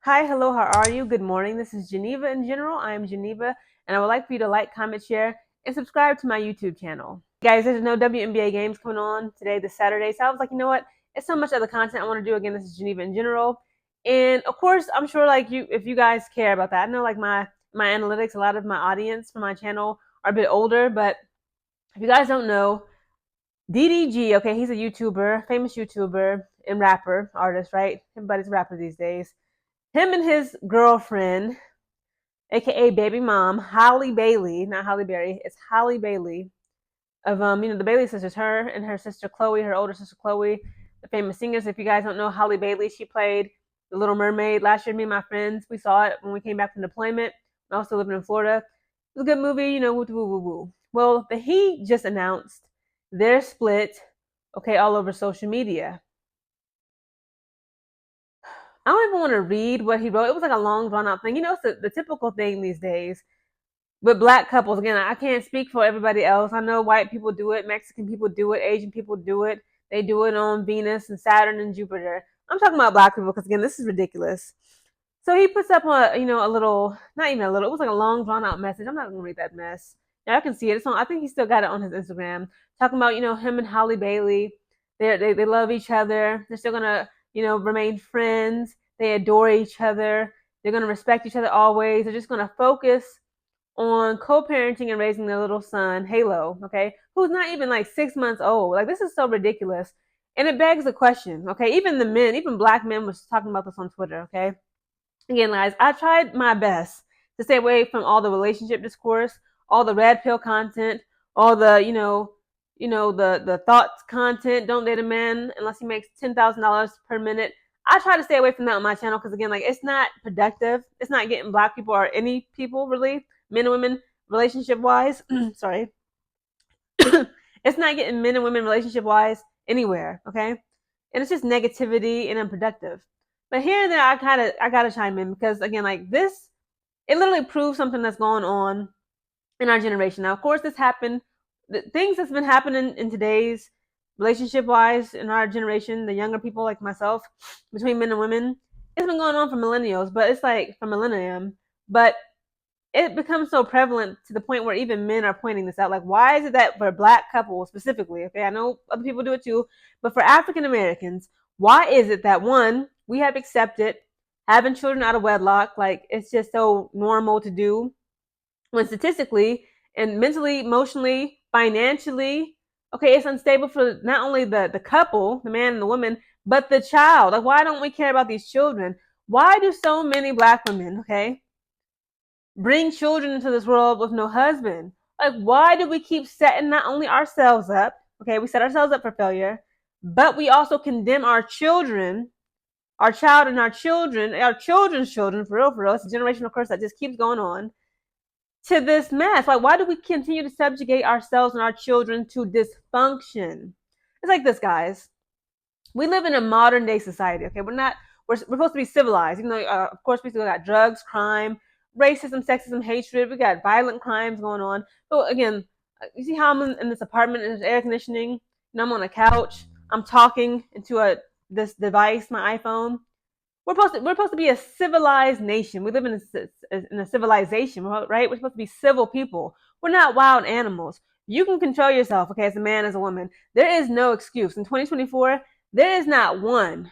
Hi, hello, how are you? Good morning. This is Geneva in general. I am Geneva, and I would like for you to like, comment, share, and subscribe to my YouTube channel. Guys, there's no WNBA games coming on today, this Saturday. So I was like, you know what? It's so much other content I want to do. Again, this is Geneva in general. And of course, I'm sure like you, if you guys care about that, I know like my analytics, a lot of my audience for my channel are a bit older, but if you guys don't know, DDG, okay, he's a YouTuber, famous YouTuber and rapper, artist, right? Everybody's a rapper these days. Him and his girlfriend, aka baby mom, Halle Bailey, not Halle Berry, it's Halle Bailey of the Bailey sisters, her and her sister Chloe, her older sister Chloe, the famous singers. If you guys don't know Halle Bailey, she played the Little Mermaid last year. Me and my friends, we saw it when we came back from deployment. I was still living in Florida. It was a good movie, woo woo woo woo. Well, the Heat just announced their split, okay, all over social media. I don't even want to read what he wrote. It was like a long, drawn out thing. It's the typical thing these days with black couples. Again, I can't speak for everybody else. I know white people do it, Mexican people do it, Asian people do it. They do it on Venus and Saturn and Jupiter. I'm talking about black people because, again, this is ridiculous. So he puts up a little, not even a little, it was like a long, drawn out message. I'm not going to read that mess. Yeah, I can see it. It's on, I think he still got it on his Instagram. Talking about, him and Halle Bailey. They love each other. They're still going to, remain friends. They adore each other. They're going to respect each other always. They're just going to focus on co-parenting and raising their little son, Halo, okay, who's not even like 6 months old. Like, this is so ridiculous. And it begs the question, okay, even the men, even black men was talking about this on Twitter, okay? Again, guys, I tried my best to stay away from all the relationship discourse, all the red pill content, all the, the thoughts content. Don't date a man unless he makes $10,000 per minute. I try to stay away from that on my channel because, again, like, it's not productive. It's not getting black people or any people really, men and women, relationship wise. Sorry. It's not getting men and women relationship wise anywhere, okay? And it's just negativity and unproductive. But here and there, I gotta chime in because, again, like, this, it literally proves something that's going on in our generation. Now, of course, this happened. The things that's been happening in today's relationship wise in our generation, the younger people like myself, between men and women, it's been going on for millennials. But it's like for millennium, but it becomes so prevalent to the point where even men are pointing this out. Like, why is it that for black couples specifically, okay, I know other people do it too, but for African Americans, why is it that, one, we have accepted having children out of wedlock? Like, it's just so normal to do, when statistically and mentally, emotionally, financially, okay, it's unstable for not only the couple, the man and the woman, but the child. Like, why don't we care about these children? Why do so many black women, okay, bring children into this world with no husband? Like, why do we keep setting not only ourselves up, okay, we set ourselves up for failure, but we also condemn our children, our child and our children, our children's children, for real, it's a generational curse that just keeps going on, to this mess. Like, why do we continue to subjugate ourselves and our children to dysfunction? It's like this, guys. We live in a modern day society, okay? We're supposed to be civilized. Even though, of course, we still got drugs, crime, racism, sexism, hatred. We got violent crimes going on. So, again, you see how I'm in this apartment and there's air conditioning, and I'm on a couch. I'm talking into this device, my iPhone. We're supposed to be a civilized nation. We live in a civilization, right? We're supposed to be civil people. We're not wild animals. You can control yourself, okay, as a man, as a woman. There is no excuse. In 2024, there is not one.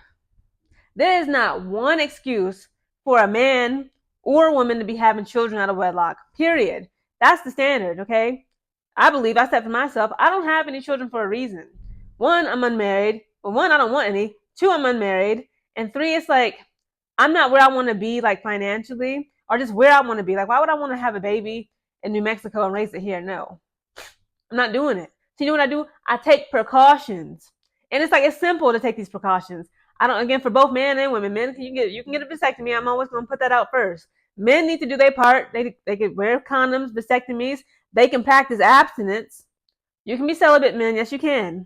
There is not one excuse for a man or a woman to be having children out of wedlock. Period. That's the standard, okay? I said for myself, I don't have any children for a reason. One, I'm unmarried. Well, one, I don't want any. Two, I'm unmarried. And three, it's like, I'm not where I want to be, like, financially, or just where I want to be. Like, why would I want to have a baby in New Mexico and raise it here? No, I'm not doing it. So you know what I do? I take precautions. And it's like, it's simple to take these precautions. I don't, again, for both men and women, men, you can get a vasectomy. I'm always going to put that out first. Men need to do their part. They can wear condoms, vasectomies. They can practice abstinence. You can be celibate, men. Yes, you can.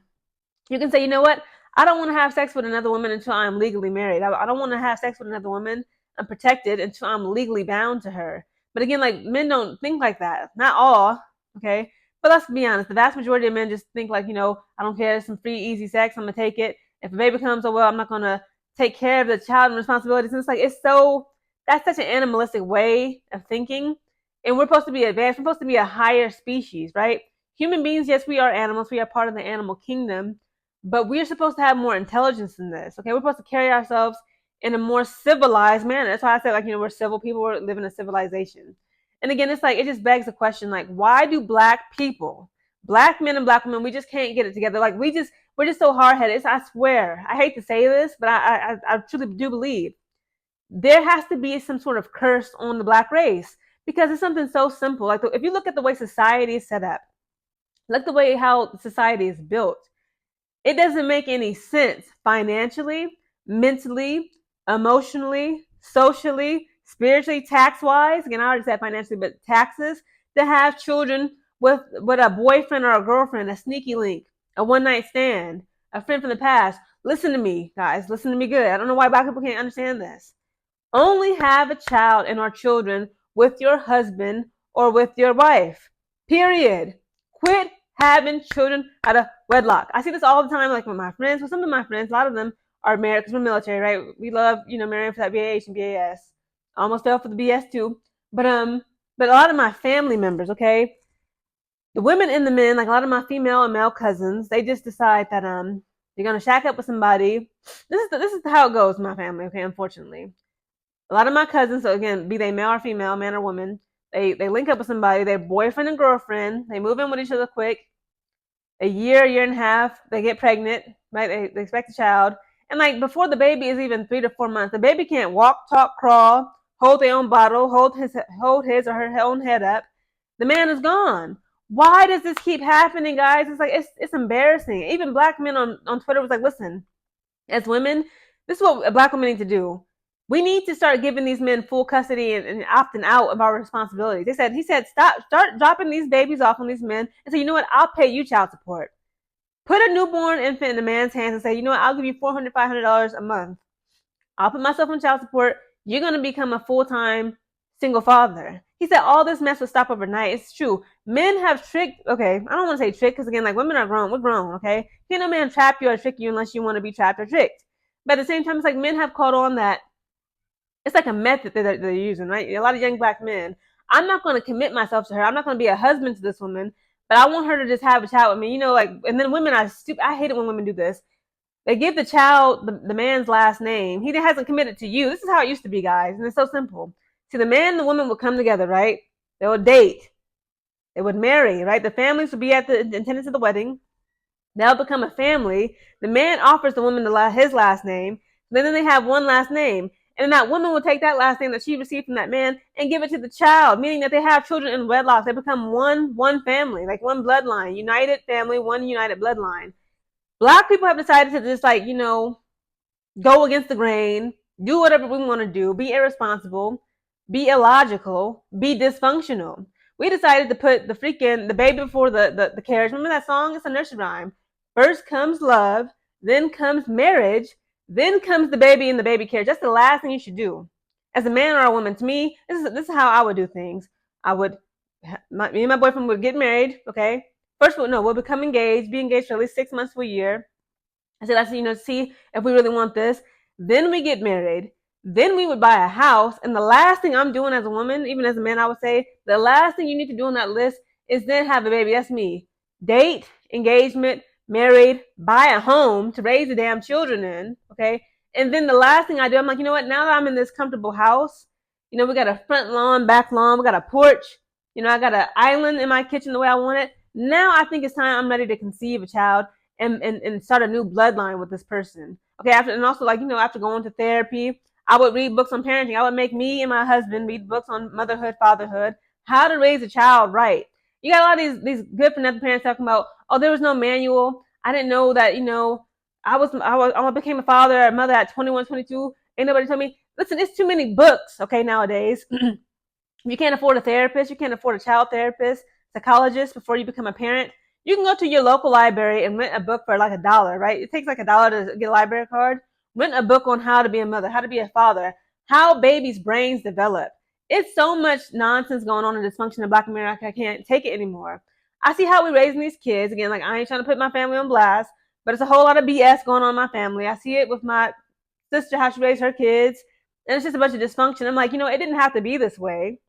You can say, you know what? I don't want to have sex with another woman until I'm legally married. I don't want to have sex with another woman unprotected until I'm legally bound to her. But again, like, men don't think like that. Not all, okay? But let's be honest. The vast majority of men just think like, I don't care. Some free, easy sex. I'm going to take it. If a baby comes, oh, well, I'm not going to take care of the child and responsibilities. And it's like, it's so That's such an animalistic way of thinking. And we're supposed to be advanced. We're supposed to be a higher species, right? Human beings, yes, we are animals. We are part of the animal kingdom, but we're supposed to have more intelligence than this. Okay, we're supposed to carry ourselves in a more civilized manner. That's why I said, like, we're civil people. We live in a civilization. And again, it's like, it just begs the question, like, why do black people, black men and black women, we just can't get it together? Like, we're just so hard headed. I swear, I hate to say this, but I truly do believe there has to be some sort of curse on the black race, because it's something so simple. Like, if you look at the way society is set up, look the way how society is built, it doesn't make any sense financially, mentally, emotionally, socially, spiritually, tax wise. Again, I already said financially, but taxes, to have children with a boyfriend or a girlfriend, a sneaky link, a one night stand, a friend from the past. Listen to me, guys. Listen to me good. I don't know why black people can't understand this. Only have a child and or children with your husband or with your wife. Period. Quit having children out of wedlock. I see this all the time, like with my friends. With some of my friends, a lot of them are married because we're military, right? We love, marrying for that BAH and BAS. Almost fell for the BS too. But a lot of my family members, okay, the women and the men, like a lot of my female and male cousins, they just decide that they're gonna shack up with somebody. This is how it goes in my family, okay, unfortunately. A lot of my cousins, so again, be they male or female, man or woman, they link up with somebody, their boyfriend and girlfriend, they move in with each other quick. A year and a half, they get pregnant, right? They expect a child. And like before the baby is even 3 to 4 months, the baby can't walk, talk, crawl, hold their own bottle, hold his or her own head up. The man is gone. Why does this keep happening, guys? It's like it's embarrassing. Even black men on Twitter was like, listen, as women, this is what black women need to do. We need to start giving these men full custody and opting out of our responsibilities. He said, start dropping these babies off on these men and say, you know what, I'll pay you child support. Put a newborn infant in a man's hands and say, you know what, I'll give you $400, $500 a month. I'll put myself on child support. You're going to become a full-time single father. He said all this mess will stop overnight. It's true. Men have tricked, okay, I don't want to say trick because, again, like women are grown. We're grown, okay? Can't no man trap you or trick you unless you want to be trapped or tricked. But at the same time, it's like men have caught on that it's like a method that they're using, right? A lot of young black men. I'm not going to commit myself to her. I'm not going to be a husband to this woman, but I want her to just have a child with me. Like, and then women are stupid. I hate it when women do this. They give the child the man's last name. He hasn't committed to you. This is how it used to be, guys, and it's so simple. See, the man and the woman would come together, right? They would date. They would marry, right? The families would be at the attendance of the wedding. They'll become a family. The man offers the woman his last name. Then they have one last name. And that woman will take that last name that she received from that man and give it to the child, meaning that they have children in wedlock. They become one family, like one bloodline, united family, one united bloodline. Black people have decided to just go against the grain, do whatever we want to do, be irresponsible, be illogical, be dysfunctional. We decided to put the baby before the carriage. Remember that song? It's a nursery rhyme. First comes love, then comes marriage, then comes the baby in the baby carriage. That's the last thing you should do. As a man or a woman, to me, this is how I would do things. Me and my boyfriend would get married, okay? First, we'll become engaged, be engaged for at least 6 months to a year. I said, see if we really want this. Then we get married. Then we would buy a house. And the last thing I'm doing as a woman, even as a man, I would say, the last thing you need to do on that list is then have a baby. That's me. Date, engagement, married, buy a home to raise the damn children in, okay? And then the last thing I do, I'm like, you know what? Now that I'm in this comfortable house, we got a front lawn, back lawn, we got a porch, I got an island in my kitchen the way I want it. Now I think it's time I'm ready to conceive a child and start a new bloodline with this person. Okay, after going to therapy, I would read books on parenting. I would make me and my husband read books on motherhood, fatherhood, how to raise a child right. You got a lot of these good for nothing parents talking about, oh, there was no manual. I didn't know that, I became a father or a mother at 21, 22. Ain't nobody told me. Listen, it's too many books, okay, nowadays. You can't afford a therapist. You can't afford a child therapist, psychologist before you become a parent. You can go to your local library and rent a book for like $1, right? It takes like $1 to get a library card. Rent a book on how to be a mother, how to be a father, how babies' brains develop. It's so much nonsense going on in dysfunction in Black America. I can't take it anymore. I see how we're raising these kids. Again, like I ain't trying to put my family on blast, but it's a whole lot of BS going on in my family. I see it with my sister, how she raised her kids. And it's just a bunch of dysfunction. I'm like, it didn't have to be this way.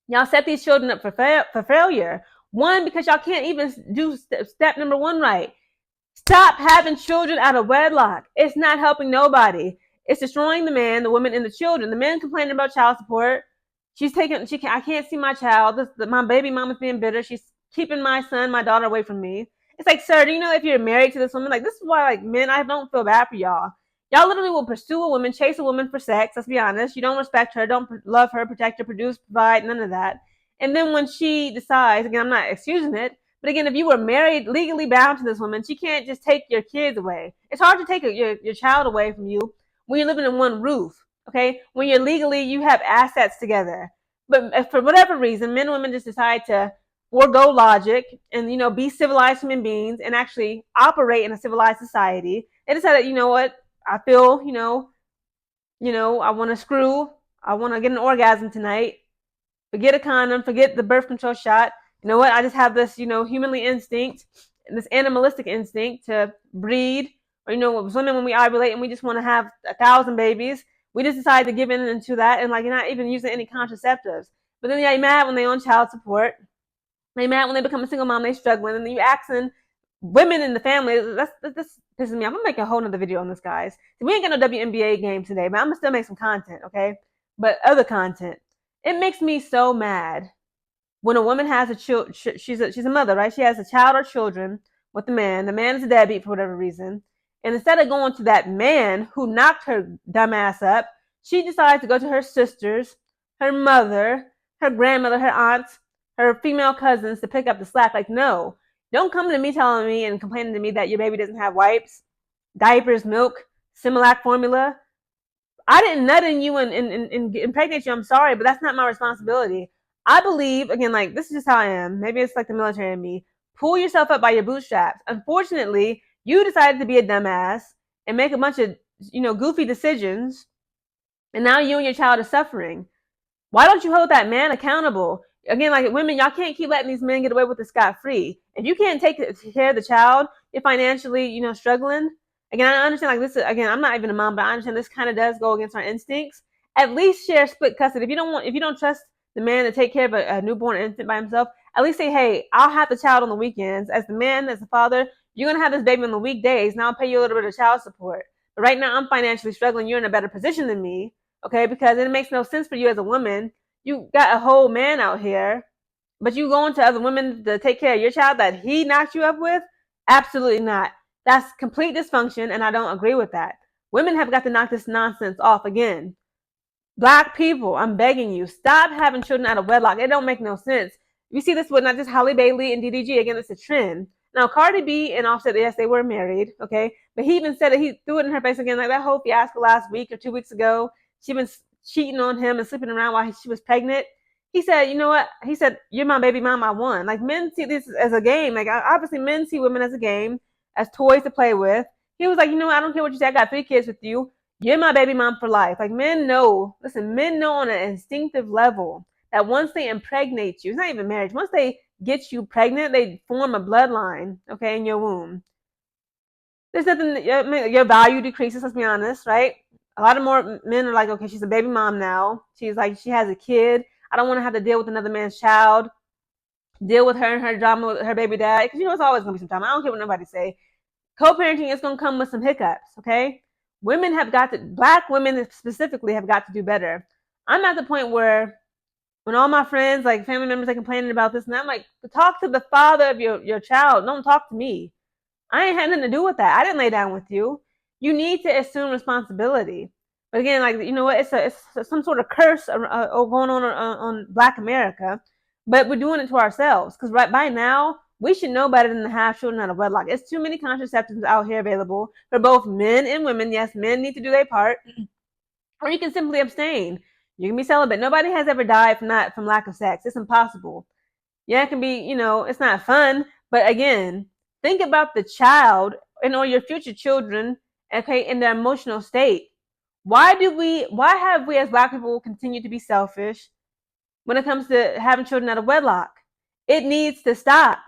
Y'all set these children up for failure. One, because y'all can't even do step number one right. Stop having children out of wedlock. It's not helping nobody. It's destroying the man, the woman, and the children. The man complaining about child support. I can't see my child. My baby mama's being bitter. She's keeping my son, my daughter away from me. It's like, sir, do you know if you're married to this woman, like, this is why, like, men, I don't feel bad for y'all. Y'all literally will pursue a woman, chase a woman for sex. Let's be honest. You don't respect her, don't love her, protect her, produce, provide, none of that. And then when she decides, again, I'm not excusing it, but again, if you were married, legally bound to this woman, she can't just take your kids away. It's hard to take your child away from you when you're living in one roof. Okay, when you're legally, you have assets together. But for whatever reason, men and women just decide to forego logic and be civilized human beings and actually operate in a civilized society. They decided, you know what? I feel, I want to screw. I want to get an orgasm tonight. Forget a condom. Forget the birth control shot. You know what? I just have this, humanly instinct, this animalistic instinct to breed. Or, with women, when we ovulate and we just want to have 1,000 babies, we just decide to give in into that and, like, you're not even using any contraceptives. But then they're mad when they're on child support. They're mad when they become a single mom, they're struggling. And then you asking women in the family, that's pisses me off. I'm going to make a whole nother video on this, guys. We ain't got no WNBA game today, but I'm going to still make some content, okay? But other content. It makes me so mad when a woman has a child. She's a mother, right? She has a child or children with the man. The man is a deadbeat for whatever reason. And instead of going to that man who knocked her dumb ass up, she decides to go to her sisters, her mother, her grandmother, her aunts, her female cousins to pick up the slack. Like, no, don't come to me telling me and complaining to me that your baby doesn't have wipes, diapers, milk, Similac formula. I didn't nut in you and impregnate you. I'm sorry, but that's not my responsibility. I believe, again, like, this is just how I am. Maybe it's like the military in me. Pull yourself up by your bootstraps. Unfortunately, you decided to be a dumbass and make a bunch of, goofy decisions. And now you and your child are suffering. Why don't you hold that man accountable? Again, like, women, y'all can't keep letting these men get away with it scot-free. If you can't take care of the child, you're financially, struggling. Again, I understand, like, this. Again, I'm not even a mom, but I understand this kind of does go against our instincts. At least share split custody. If you don't trust the man to take care of a newborn infant by himself, at least say, hey, I'll have the child on the weekends. As the man, as the father, you're gonna have this baby on the weekdays. Now I'll pay you a little bit of child support. But right now, I'm financially struggling. You're in a better position than me, okay? Because it makes no sense for you as a woman. You got a whole man out here, but you going to other women to take care of your child that he knocked you up with? Absolutely not. That's complete dysfunction, and I don't agree with that. Women have got to knock this nonsense off again. Black people, I'm begging you, stop having children out of wedlock. It don't make no sense. You see this with not just Halle Bailey and DDG. Again, it's a trend. Now, Cardi B and Offset, yes, they were married, okay? But he even said it, he threw it in her face again, like that whole fiasco last week or 2 weeks ago. She been cheating on him and sleeping around while she was pregnant. He said, you know what? He said, you're my baby mom, I won. Like, men see this as a game. Like, obviously, men see women as a game, as toys to play with. He was like, you know what? I don't care what you say. I got 3 kids with you. You're my baby mom for life. Like, men know on an instinctive level that once they impregnate you, it's not even marriage, once they get you pregnant, they form a bloodline, okay, in your womb. There's nothing, your value decreases, let's be honest, right? A lot of more men are like, okay, she's a baby mom now. She's like, she has a kid. I don't want to have to deal with another man's child, deal with her and her drama with her baby dad. Because it's always going to be some time. I don't care what nobody say. Co-parenting is going to come with some hiccups, okay? Women have got to, black women specifically, have got to do better. I'm at the point where when all my friends, like family members, are complaining about this, and I'm like, talk to the father of your child. Don't talk to me. I ain't had nothing to do with that. I didn't lay down with you. You need to assume responsibility. But again, like, you know what? It's some sort of curse going on Black America, but we're doing it to ourselves. Because right by now, we should know better than to have children out of wedlock. It's too many contraceptives out here available for both men and women. Yes, men need to do their part, or you can simply abstain. You can be celibate. Nobody has ever died from lack of sex. It's impossible. Yeah, it can be, it's not fun, but again, think about the child or your future children, okay, in their emotional state. Why have we as Black people continue to be selfish when it comes to having children out of wedlock? It needs to stop.